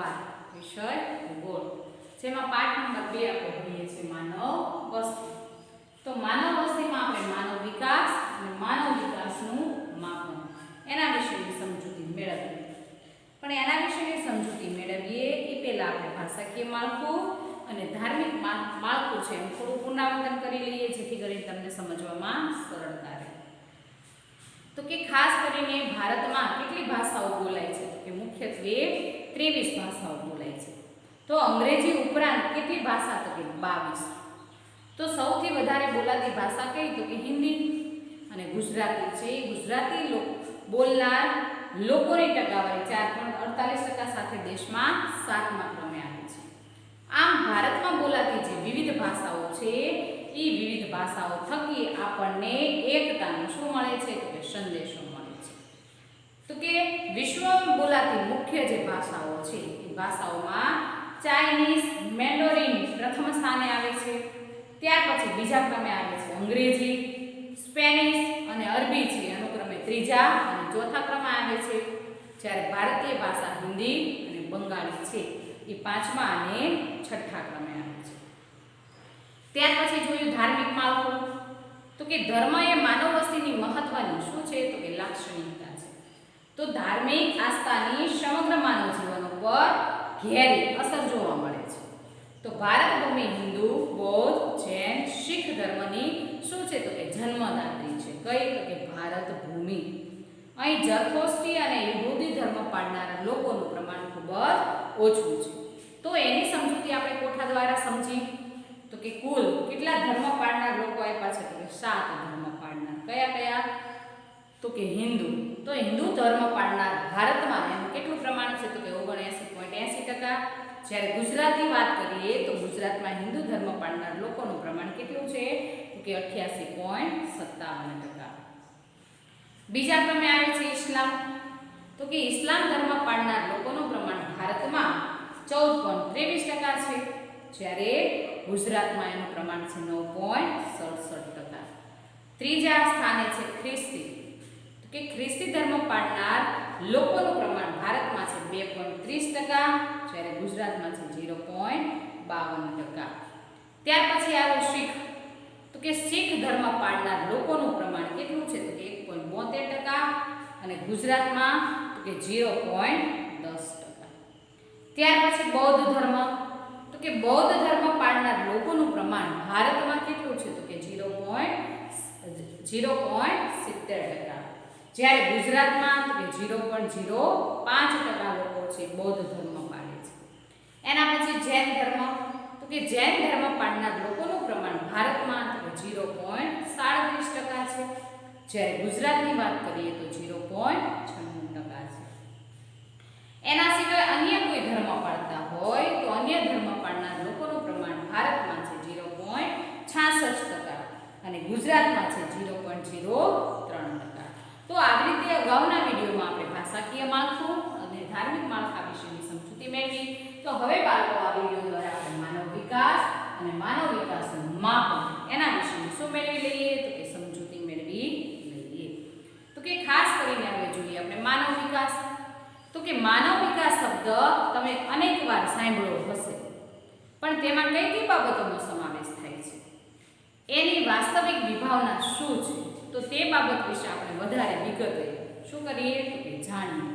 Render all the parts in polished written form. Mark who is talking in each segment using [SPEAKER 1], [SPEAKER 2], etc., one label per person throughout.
[SPEAKER 1] 12 વિષય ભૂગોળ, જેમાં પાઠ નંબર 2 આપણે ભણીએ છીએ માનવ વસ્તી. તો માનવ વસ્તીમાં આપણે માનવ વિકાસ અને માનવ વિકાસનું માપન એના વિશેની સમજૂતી મેળવીએ. પણ એના વિશેની સમજૂતી મેળવીએ એ પહેલા આપણે ભાષાકીય માળખું અને ધાર્મિક માળખું છે એમ થોડું પુનરાવર્તન કરી લઈએ, જેથી કરીને તમને સમજવામાં સરળતા રહે. તો કે ખાસ કરીને ભારતમાં કેટલી ભાષાઓ બોલાય છે? તો કે મુખ્યત્વે 23 ભાષાઓ બોલાય છે. તો અંગ્રેજી ઉપરાંત કેટલી ભાષા? તો કે 22. તો સૌથી વધારે બોલાતી ભાષા કઈ? તો કે હિન્દી અને ગુજરાતી છે. ગુજરાતી બોલનાર લોકોની ટકાવારી 4.48% સાથે દેશમાં 7મા ક્રમે આવે છે. આમ ભારતમાં બોલાતી જે વિવિધ ભાષાઓ છે એ વિવિધ ભાષાઓ થકી આપણને એકતાનો શું મળે છે? તો કે સંદેશો મળે છે. તો કે વિશ્વમાં બોલાતી મુખ્ય જે ભાષાઓ છે એ ભાષાઓમાં ચાઇનીઝ, મેન્ડોરિન પ્રથમ સ્થાને આવે છે. ત્યાર પછી બીજા ક્રમે આવે છે અંગ્રેજી, સ્પેનિશ અને અરબી છે અનુક્રમે ત્રીજા અને ચોથા ક્રમે આવે છે. જ્યારે ભારતીય ભાષા હિન્દી અને બંગાળી છે એ 5મા અને 6ઠ્ઠા ક્રમે આવે છે. ત્યાર પછી જોયું ધાર્મિક માળખું. તો કે ધર્મ એ માનવ વસ્તીની મહત્વની શું છે? તો કે લાક્ષણિકતા છે. તો ધાર્મિક આસ્થાની સમગ્ર માનવ જીવન ઉપર ઘેરી અસર જોવા મળે છે. તો ભારત ભૂમિ હિન્દુ, બૌદ્ધ, જૈન, શીખ ધર્મની શું છે? તો કે જન્મદાત્રી છે. કઈ? તો કે ભારત ભૂમિ. અહીં જરથોસ્ટ્રી અને યહૂદી ધર્મ પાળનારા લોકોનું પ્રમાણ ખૂબ જ ઓછું છે. તો એની સમજૂતી આપણે કોઠા દ્વારા સમજી. તો કે કુલ કેટલા ધર્મ પાળનાર લોકો આપ્યા છે? તો કે 7 ધર્મ પાળનાર. કયા કયા? તો કે હિન્દુ. તો હિન્દુ ધર્મ પાળનાર ભારતમાં એનું કેટલું પ્રમાણ છે? તો કે 79.80%. જ્યારે ગુજરાતની વાત કરીએ તો ગુજરાતમાં હિન્દુ ધર્મ પાળનાર લોકોનું પ્રમાણ કેટલું છે? તો કે 88.57%. બીજા ક્રમે આવે છે ઇસ્લામ. તો કે ઇસ્લામ ધર્મ પાળનાર લોકોનું પ્રમાણ ભારતમાં 14.23% છે. જ્યારે ગુજરાતમાં એનું પ્રમાણ છે 9.67%. ત્રીજા સ્થાને છે ખ્રિસ્તી. તો કે ખ્રિસ્તી ધર્મ પાળનાર લોકોનું પ્રમાણ ભારતમાં છે 2.30%, જ્યારે ગુજરાતમાં છે 0.52%. ત્યાર પછી આવ્યો શીખ. તો કે શીખ ધર્મ પાળનાર લોકોનું પ્રમાણ કેટલું છે? તો કે 1.72% અને ગુજરાતમાં તો કે 0.10%. ત્યાર પછી બૌદ્ધ ધર્મ. તો કે બૌદ્ધ ધર્મ પાળનાર લોકોનું પ્રમાણ ભારતમાં કેટલું છે? તો કે 0.70%. જ્યારે ગુજરાતમાં તો કે 0.05% લોકો છે બૌદ્ધ ધર્મ પાળે છે. એના પછી જૈન ધર્મ. તો કે જૈન ધર્મ પાળનાર લોકોનું પ્રમાણ ભારતમાં તો કે 0.37% છે. જ્યારે ગુજરાતની વાત કરીએ તો 0.96% છે. એના સિવાય અન્ય કોઈ ધર્મ પાળતા હોય તો અન્ય ધર્મ પાળનાર લોકોનું પ્રમાણ ભારતમાં છે 0.66% અને ગુજરાતમાં છે 0.03%. તો આવી રીતે અગાઉના વિડીયોમાં આપણે ભાષાકીય માળખું અને ધાર્મિક માળખા વિશેની સમજૂતી મેળવી. તો હવે બાળકો આ વિડીયો દ્વારા આપણે માનવ વિકાસ અને માનવ વિકાસનું માપન એના વિશેની શું મેળવી લઈએ? તો કે સમજૂતી મેળવી લઈએ. તો કે ખાસ કરીને હવે જોઈએ આપણે માનવ વિકાસ. તો કે માનવ વિકાસ શબ્દ તમે અનેક વાર સાંભળ્યો હશે, પણ તેમાં કઈ કઈ બાબતોનો સમાવેશ થાય છે? એની વાસ્તવિક વિભાવના શું છે? તો તે બાબત વિશે આપણે વધારે વિગતે શું કરીએ? તો કે જાણીએ.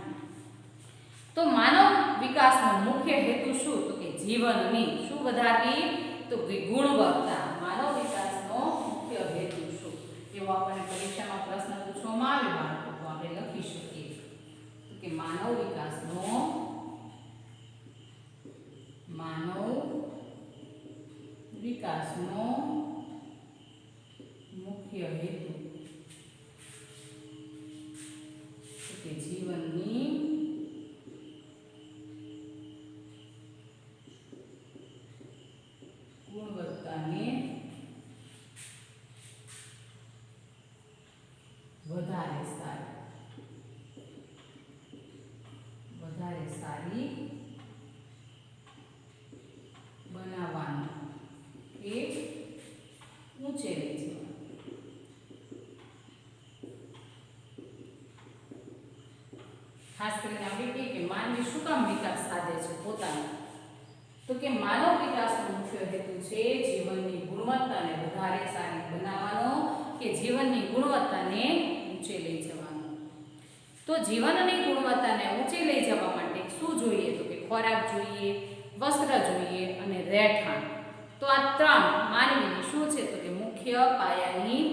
[SPEAKER 1] તો માનવ વિકાસનો મુખ્ય હેતુ શું? તો કે જીવનની શું વધારવી? તો કે ગુણવત્તા. માનવ વિકાસનો મુખ્ય હેતુ શું? એવો આપણને પરીક્ષામાં પ્રશ્ન પૂછવામાં આવે બાળકો, તો આપણે લખી શકીએ તો કે માનવ વિકાસનો મુખ્ય હેતુ તો કે જીવનની ગુણવત્તાને વધારે સારી બનાવવાનું એ ઉંચેરે છે. ખાસ કરીને આપણે કહીએ કે માનવી શું કામ વિકાસ સાધે છે પોતાનો, તો કે માનવ વિકાસનો મુખ્ય હેતુ છે જીવનની ગુણવત્તાને વધારે સારી બનાવવાનો કે જીવનની ગુણવત્તાને ઊંચે લઈ જવાનો. તો જીવનની ગુણવત્તાને ઊંચે લઈ જવા માટે શું જોઈએ, તો કે ખોરાક જોઈએ, વસ્ત્ર જોઈએ અને રહેઠાણ. તો આ ત્રણ માનવીની શું છે, તો કે મુખ્ય પાયાની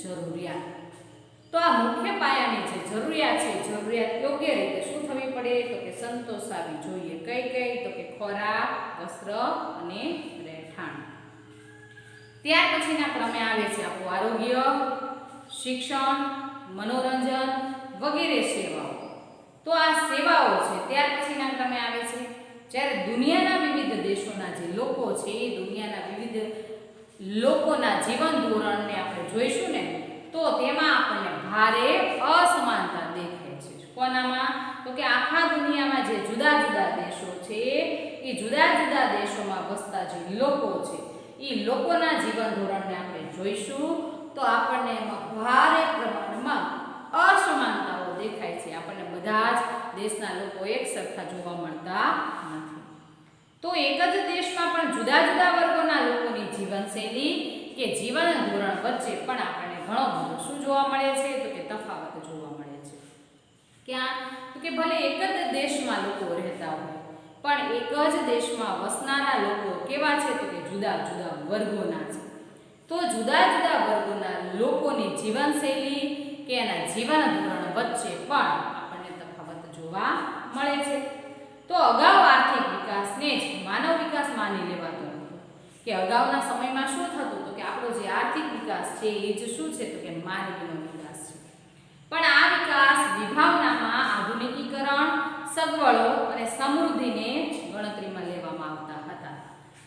[SPEAKER 1] જરૂરિયાત. તો આ મુખ્ય પાયાની જે જરૂરિયાત છે, જરૂરિયાત યોગ્ય રીતે શું થવી પડે, તો કે સંતોષાવી જોઈએ. કઈ કઈ, તો કે ખોરાક, વસ્ત્ર અને રહેઠાણ. ત્યાર પછીના ક્રમે આવે છે આપણું આરોગ્ય, શિક્ષણ, મનોરંજન વગેરે સેવાઓ. તો આ સેવાઓ છે ત્યાર પછીના ક્રમે આવે છે. જ્યારે દુનિયાના વિવિધ દેશોના જે લોકો છે, દુનિયાના વિવિધ લોકોના જીવન ધોરણને આપણે જોઈશું ને, તો તેમાં આપણને ભારે અસમાનતા દેખાય છે. કોનામાં, તો કે આખા દુનિયામાં જે જુદા જુદા દેશો છે, એ જુદા જુદા દેશોમાં વસતા જે લોકો છે, એ લોકોના જીવન ધોરણને આપણે જોઈશું તો આપણને એમાં ભારે પ્રમાણમાં અસમાનતાઓ દેખાય છે. આપણને બધા જ દેશના લોકો એક સરખા જોવા મળતા નથી. તો એક જ દેશમાં પણ જુદા જુદા વર્ગોના લોકોની જીવનશૈલી કે જીવન ધોરણ વચ્ચે પણ આપણને ઘણો બધો શું જોવા મળે છે, તો કે તફાવત જોવા મળે છે. ક્યાં, તો કે ભલે એક જ દેશમાં લોકો રહેતા હોય પણ એક જ દેશમાં વસનારા લોકો કેવા છે, તો કે જુદા જુદા વર્ગોના છે. તો જુદા જુદા વર્ગોના લોકોની જીવનશૈલી કે એના જીવન ધોરણ વચ્ચે પણ આપણને તફાવત જોવા મળે છે. તો અગાઉ આર્થિક વિકાસને જ માનવ વિકાસ માની લેવાતો હતો કે અગાઉના સમયમાં શું થતું, તો કે આપણો જે આર્થિક વિકાસ છે એ જ શું છે, તો કે માનવીનો વિકાસ છે. પણ આ વિકાસ વિભાવનામાં આધુનિકીકરણ, સગવડો અને સમૃદ્ધિને ગણતરીમાં લેવામાં આવતા હતા.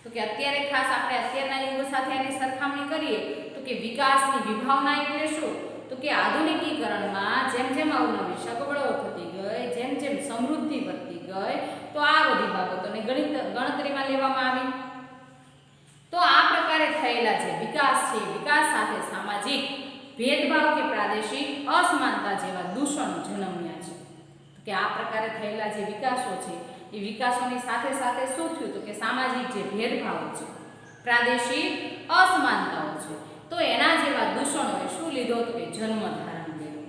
[SPEAKER 1] તો કે અત્યારે ખાસ આપણે અત્યારના યુગ સાથે આની સરખામણી કરીએ તો કે વિકાસની વિભાવના એટલે શું, તો કે આધુનિકીકરણમાં જેમ જેમ અવનવી સગવડો થતી ગઈ, જેમ જેમ સમૃદ્ધિ વધતી ગઈ, તો આ બધી બાબતોને ગણતરીમાં લેવામાં આવી. તો આ પ્રકારે થયેલા જે વિકાસ છે, વિકાસ સાથે સામાજિક ભેદભાવ કે પ્રાદેશિક અસમાનતા જેવા દૂષણો જન્મ્યા છે. તો કે આ પ્રકારે થયેલા જે વિકાસો છે, એ વિકાસોની સાથે સાથે શું થયું, તો કે સામાજિક જે ભેદભાવ છે, પ્રાદેશિક અસમાનતાઓ છે, તો એના જેવા દૂષણોએ શું લીધો, તો કે જન્મ ધારણ કર્યો.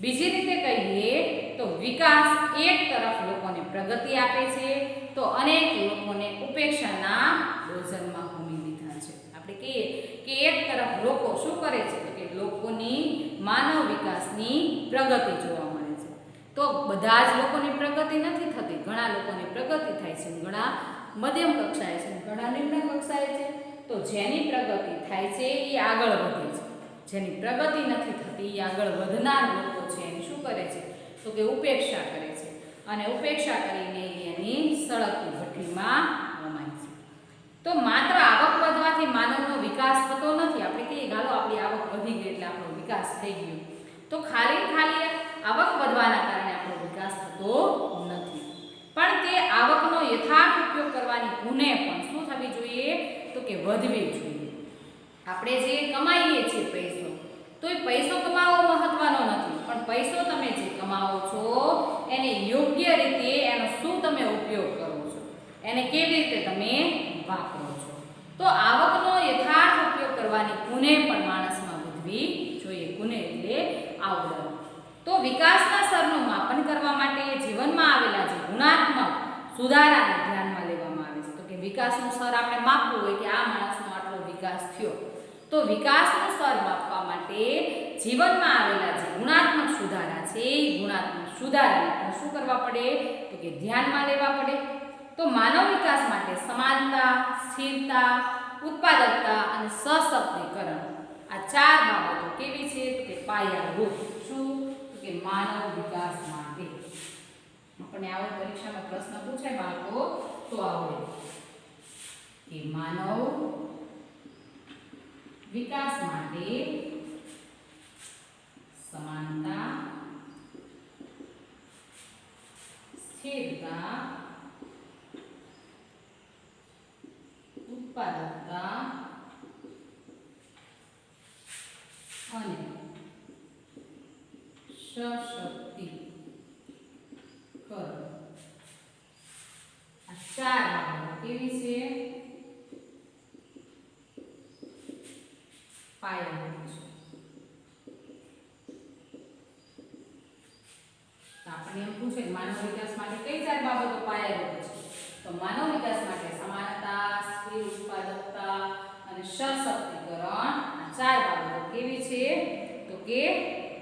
[SPEAKER 1] બીજી રીતે કહીએ તો વિકાસ એક તરફ લોકોને પ્રગતિ આપે છે, તો અનેક લોકોને ઉપેક્ષાના ડોઝરમાં હોમી દીધા છે. આપણે કહીએ કે એક તરફ લોકો શું કરે છે, તો કે લોકોની માનવ વિકાસની પ્રગતિ જોવા મળે છે. તો બધા જ લોકોની પ્રગતિ નથી થતી, ઘણા લોકોની પ્રગતિ થાય છે, ઘણા મધ્યમ કક્ષાએ છે, ઘણા નિમ્ન કક્ષાએ છે. તો જેની પ્રગતિ થાય છે એ આગળ વધે છે, જેની પ્રગતિ નથી થતી એ આગળ વધનાર લોકો છે એની શું કરે છે, તો કે ઉપેક્ષા કરે છે અને ઉપેક્ષા કરીને એની સળગતી ભઠ્ઠીમાં હોમાય છે. તો માત્ર આવક વધવાથી માનવનો વિકાસ થતો નથી. આપણે કહીએ ગાલો આપણી આવક વધી ગઈ એટલે આપણો વિકાસ થઈ ગયો, તો ખાલી આવક વધવાના કારણે આપણો વિકાસ થતો નથી. પણ તે આવકનો યથાર્થ ઉપયોગ કરવાની ગુણે પણ શું થવી જોઈએ, તો કે વધવી જોઈએ. આપણે જે કમાઈએ છીએ પૈસો, તો એ પૈસો કમાવો મહત્વનો નથી, પણ પૈસો તમે જે કમાવો છો એને યોગ્ય રીતે એનો શું તમે ઉપયોગ કરો છો, એને કેવી રીતે તમે વાપરો છો. તો આવકનો યથાર્થ ઉપયોગ કરવાની ગુણે પણ માણસમાં વધવી જોઈએ. ગુણે એટલે આવડત. તો વિકાસના સ્તરનું માપન કરવા માટે જીવનમાં આવેલા જે ગુણાત્મક સુધારાને ધ્યાનમાં લેવામાં આવે છે. તો કે વિકાસનું સ્તર આપણે માપવું હોય કે આ માણસનો આટલો વિકાસ થયો, તો વિકાસનું સ્તર માપવા માટે જીવનમાં આવેલા જે ગુણાત્મક સુધારા છે એ ગુણાત્મક સુધારાને પણ શું કરવા પડે, તો કે ધ્યાનમાં લેવા પડે. તો માનવ વિકાસ માટે સમાનતા, સ્થિરતા, ઉત્પાદકતા અને સશક્તિકરણ આ ચાર બાબતો કેવી છે, તો કે પાયારૂપ. શું, તો કે માનવ વિકાસ માટે. આપણને આવો પરીક્ષામાં પ્રશ્ન પૂછાય બાળકો તો આવડે કે માનવ વિકાસ માટે સમાનતા, સ્થિરતા, ઉત્પાદકતા અને સશક્તિકરણ વિકાસની એમ પૂછે માનવ વિકાસ માટે કઈ ચાર બાબતો પાયારૂપ છે? તો માનવ વિકાસ માટે સમાનતા, સ્થિર ઉત્પાદકતા અને સશક્તિકરણ આ ચાર બાબતો કેવી છે? તો કે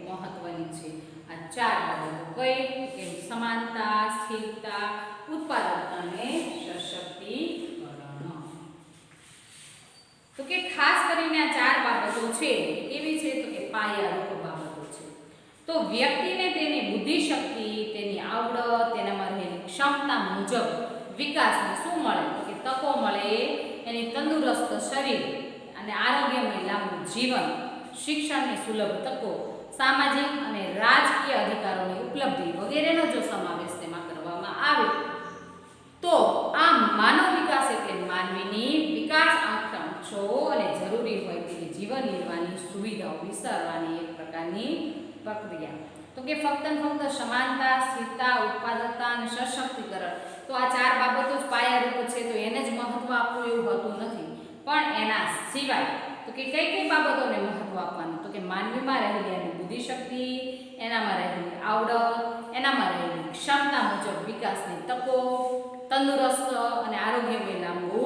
[SPEAKER 1] મહત્વની છે. આ ચાર બાબતો કઈ? કે સમાનતા, સ્થિરતા, ઉત્પાદકતા અને સશક્તિકરણ. તો કે ખાસ કરીને આ ચાર બાબતો છે કેવી છે? તો કે પાયારૂપ બાબતો છે. તો વ્યક્તિને તેની બુદ્ધિ શક્તિ, તેની આવડત, તેનામાં રહેલી ક્ષમતા મુજબ વિકાસને શું મળે? તો કે તકો મળે, એની તંદુરસ્ત શરીર અને આરોગ્યમય લાંબુ જીવન, શિક્ષણની સુલભ તકો, સામાજિક અને રાજકીય અધિકારોની ઉપલબ્ધિ વગેરેનો જો સમાવેશ તેમાં કરવામાં આવે તો આ માનવ વિકાસ એટલે માનવીની વિકાસ આકાંક્ષાઓ અને જરૂરી હોય તેવી જીવન નિર્વાહની સુવિધાઓ વિસ્તારવાની એક પ્રકારની પ્રક્રિયા. તો કે ફક્ત ને ફક્ત સમાનતા, સ્થિરતા, ઉત્પાદકતા અને સશક્તિકરણ તો આ ચાર બાબતો જ પાયારૂપ છે તો એને જ મહત્વ આપવું એવું હોતું નથી. પણ એના સિવાય તો કે કઈ કઈ બાબતોને મહત્વ આપવાનું? તો કે માનવીમાં રહેલી એની બુદ્ધિ શક્તિ, એનામાં રહેલી આવડત, એનામાં રહેલી ક્ષમતા મુજબ વિકાસની તકો, તંદુરસ્ત અને આરોગ્યમય લાંબુ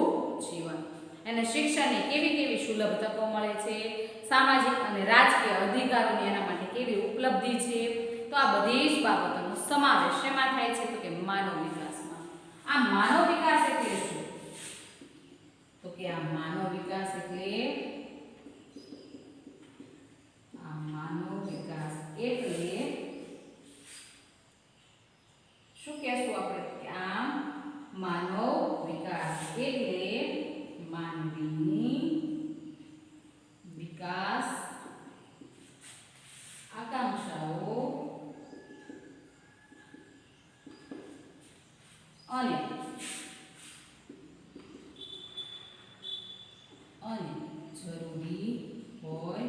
[SPEAKER 1] જીવન, એને શિક્ષણની કેવી કેવી સુલભ તકો મળે છે, સામાજિક અને રાજકીય અધિકારોની એના માટે કેવી ઉપલબ્ધિ છે. તો આ બધી જ બાબતોનો સમાવેશ શેમાં થાય છે? તો કે માનવ વિકાસમાં. આ માનવ વિકાસ એટલે શું? તો કે આ માનવ વિકાસ એટલે શું કહેશું આપણે? કે આ માનવ વિકાસ એટલે માનવીની વિકાસ આકાંક્ષાઓ અને જરૂરી હોય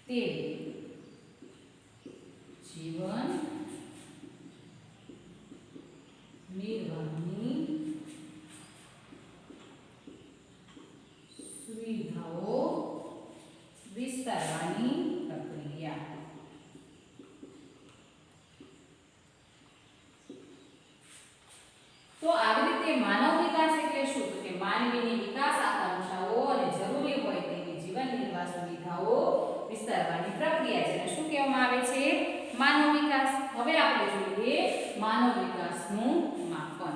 [SPEAKER 1] તેવી જીવન નિર્વાહની સુવિધાઓ વિસ્તારવાની પ્રક્રિયા. તો આવી રીતે માનવ વિકાસ એટલે શું? તો કે માનવીની વિકાસ આકાંક્ષાઓ અને જરૂરી હોય તેવી જીવન નિર્વાહ સુવિધાઓ વિસ્તારવાની પ્રક્રિયા છે. શું કહેવામાં આવે છે? માનવ વિકાસ. હવે આપણે જોઈએ માનવ વિકાસનું માપન.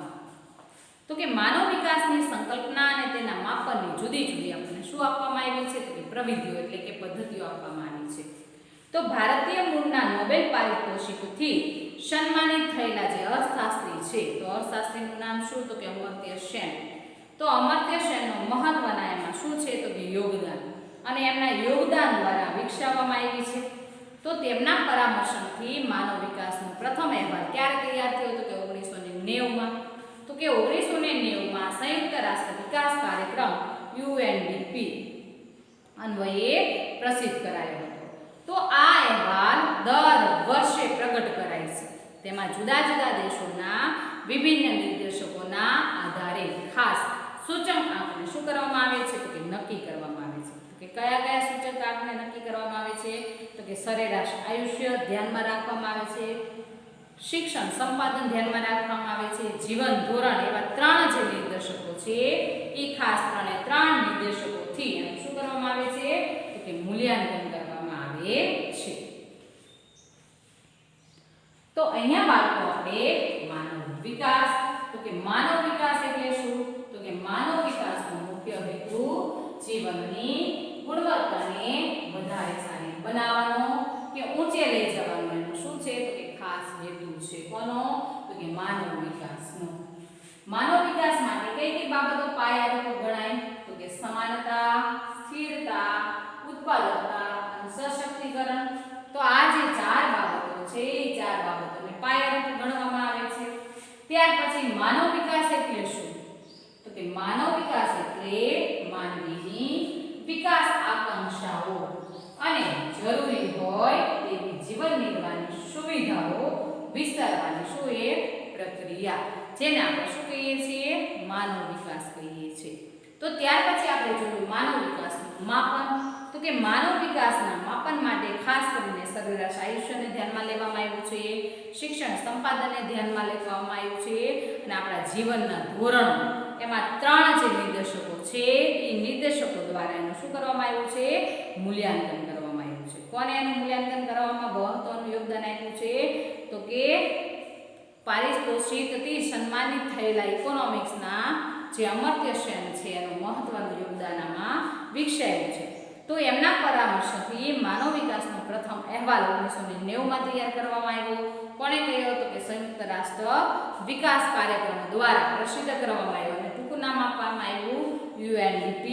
[SPEAKER 1] તો કે માનવ વિકાસની સંકલ્પના અને તેના માપનની જુદી જુદી આપણને શું આપવામાં આવી છે? તો કે પ્રવિધિઓ એટલે કે પદ્ધતિઓ આપવામાં આવી છે. તો ભારતીય મૂળના નોબેલ પારિતોષિકથી સન્માનિત થયેલા જે અર્થશાસ્ત્રી છે તો અર્થશાસ્ત્રીનું નામ શું? તો કે અમર્ત્ય સેન. તો અમર્ત્ય સેનનો મહત્વના એમાં શું છે? તો કે યોગદાન, અને એમના યોગદાન દ્વારા વિકસાવવામાં આવી છે. તો તેમના પરામર્શનથી માનવ વિકાસનો પ્રથમ અહેવાલ ક્યારે તૈયાર થયો? તો કે 1990માં. તો કે 1990માં સંયુક્ત રાષ્ટ્ર વિકાસ કાર્યક્રમ UNDP અન્વયે પ્રસિદ્ધ કરાયો હતો. તો આ અહેવાલ દર વર્ષે પ્રગટ કરાય છે. તેમાં જુદા જુદા દેશોના વિભિન્ન નિર્દેશકોના આધારે ખાસ સૂચક આંકને શું કરવામાં આવે છે? તો કે નક્કી કરવામાં આવે છે. તો કે કયા કયા સૂચક આંકને નક્કી કરવામાં આવે છે? તો કે સરેરાશ આયુષ્ય ધ્યાનમાં રાખવામાં આવે છે, શિક્ષણ સંપાદન ધ્યાનમાં રાખવામાં આવે છે, જીવન ધોરણ, એવા ત્રણ જે નિર્દેશકો છે એ ખાસ ત્રણ નિર્દેશકોથી એનું શું કરવામાં આવે છે? તો કે મૂલ્યાંકન કરવામાં આવે છે. તો અહીંયા બાળકો આપણે માનવ વિકાસ, તો કે માનવ વિકાસ એટલે શું? તો કે માનવ વિકાસનો મુખ્ય હેતુ જીવનની ગુણવત્તાને વધારે સારી બનાવવાનો કે ઊંચે લઈ જવાનો એનો શું છે? તો કે ખાસ હેતુ છે. કોનો? તો કે માનવ વિકાસનો. માનવ વિકાસ માટે કઈ કઈ બાબતો પાયારૂપ ગણાય? તો કે સમાનતા, સ્થિરતા, ઉત્પાદકતા અને સશક્તિકરણ. તો આ જે ચાર બાબતો છે એ ચાર બાબતોને પાયારૂપ ગણવામાં આવે છે. ત્યાર પછી માનવ વિકાસ એટલે શું? તો કે માનવ વિકાસ એટલે માનવીની વિકાસ આકાંક્ષાઓ અને જરૂરી હોય તેવી જીવન નિર્વાહની સુવિધાઓ વિસ્તારવાની શું એ પ્રક્રિયા, જેને આપણે શું કહીએ છીએ? માનવ વિકાસ કહીએ છીએ. તો ત્યાર પછી આપણે જોયું માનવ વિકાસનું માપન. તો કે માનવ વિકાસના માપન માટે ખાસ કરીને સરેરાશ આયુષ્યને ધ્યાનમાં લેવામાં આવ્યું છે, શિક્ષણ સંપાદનને ધ્યાનમાં લેવામાં આવ્યું છે અને આપણા જીવનના ધોરણો એમાં 3 જે નિર્દેશકો છે એ નિર્દેશકો દ્વારા એનું શું કરવામાં આવ્યું છે? મૂલ્યાંકન કરવામાં આવ્યું છે. કોને એનું મૂલ્યાંકન કરવામાં મહત્વનું યોગદાન આપ્યું છે? તો કે પારિતોષિકથી સન્માનિત થયેલા ઇકોનોમિક્સના જે અમર્ત્ય સેન છે એનું મહત્વનું યોગદાન આમાં વિકસાયું છે. તો એમના પરામર્શથી માનવ વિકાસનો પ્રથમ અહેવાલ 1990માં તૈયાર કરવામાં આવ્યો. કોણે કહ્યો? તો કે સંયુક્ત રાષ્ટ્ર વિકાસ કાર્યક્રમ દ્વારા પ્રસિદ્ધ કરવામાં આવ્યો અને ટૂંકું નામ આપવામાં આવ્યું UNDP.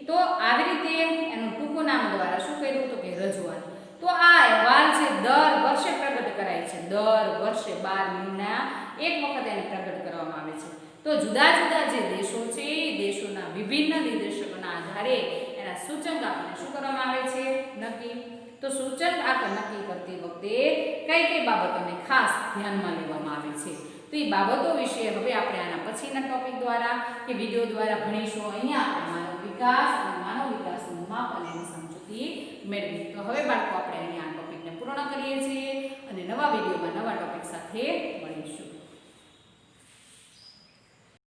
[SPEAKER 1] તો આવી રીતે એનું ટૂંકું નામ દ્વારા શું કર્યું? તો કે રજૂઆત. તો આ અહેવાલ છે દર વર્ષે પ્રગટ કરાય છે. દર વર્ષે 12 મહિના એક વખત એને પ્રગટ કરવામાં આવે છે. તો જુદા જુદા જે દેશો છે એ દેશોના વિભિન્ન નિર્દેશકોના આધારે એના સૂચકાંકને શું કરવામાં આવે છે? નક્કી. તો સૂચકાંક નક્કી કરતી વખતે કઈ કઈ બાબતોને ખાસ ધ્યાનમાં લેવામાં આવે છે? તો એ બાબતો વિશે હવે આપણે આના પછીના ટોપિક દ્વારા કે વિડીયો દ્વારા ભણીશું. અહીંયા આપણે માનવ વિકાસ અને માનવ વિકાસનું માપન એની સમજૂતી મેળવી. તો હવે બાળકો આપણે અહીંયા આ ટોપિકને પૂર્ણ કરીએ છીએ અને નવા વિડીયોમાં નવા ટોપિક સાથે મળીશું.